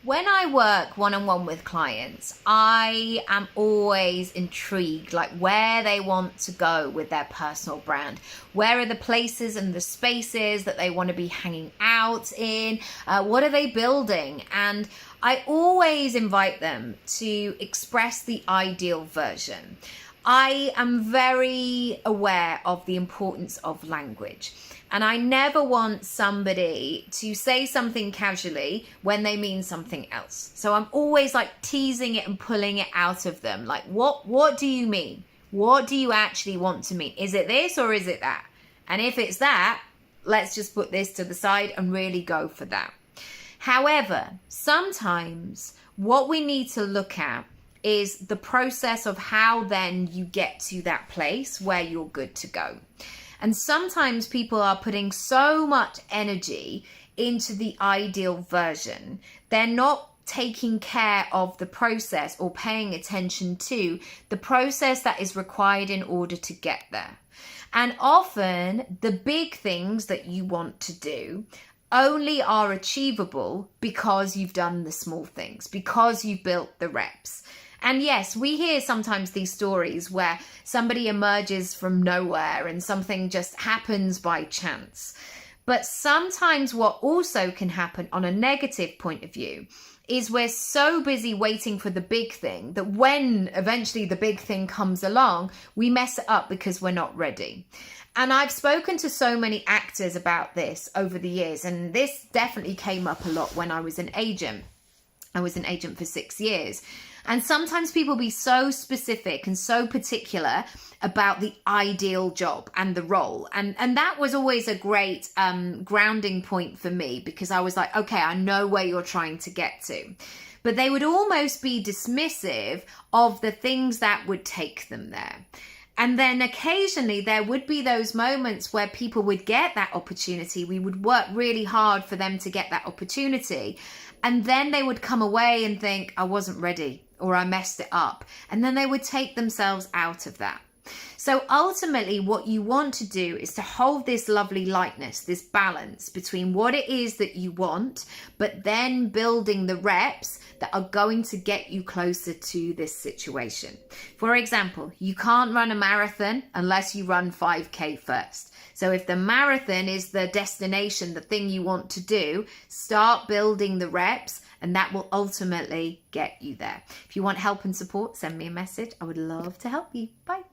When I work one-on-one with clients, I am always intrigued, like where they want to go with their personal brand. Where are the places and the spaces that they want to be hanging out in? What are they building? And I always invite them to express the ideal version. I am very aware of the importance of language. And I never want somebody to say something casually when they mean something else. So I'm always like teasing it and pulling it out of them. Like, what do you mean? What do you actually want to mean? Is it this or is it that? And if it's that, let's just put this to the side and really go for that. However, sometimes what we need to look at is the process of how then you get to that place where you're good to go. And sometimes people are putting so much energy into the ideal version, they're not taking care of the process or paying attention to the process that is required in order to get there. And often the big things that you want to do only are achievable because you've done the small things, because you've built the reps. And yes, we hear sometimes these stories where somebody emerges from nowhere and something just happens by chance. But sometimes what also can happen on a negative point of view is we're so busy waiting for the big thing that when eventually the big thing comes along, we mess it up because we're not ready. And I've spoken to so many actors about this over the years, and this definitely came up a lot when I was an agent. I was an agent for 6 years. And sometimes people be so specific and so particular about the ideal job and the role. And that was always a great grounding point for me, because I was like, okay, I know where you're trying to get to. But they would almost be dismissive of the things that would take them there. And then occasionally there would be those moments where people would get that opportunity. We would work really hard for them to get that opportunity. And then they would come away and think, I wasn't ready, or I messed it up. And then they would take themselves out of that. So ultimately what you want to do is to hold this lovely lightness, this balance between what it is that you want, but then building the reps that are going to get you closer to this situation. For example, you can't run a marathon unless you run 5K first. So if the marathon is the destination, the thing you want to do, start building the reps, and that will ultimately get you there. If you want help and support, send me a message. I would love to help you. Bye.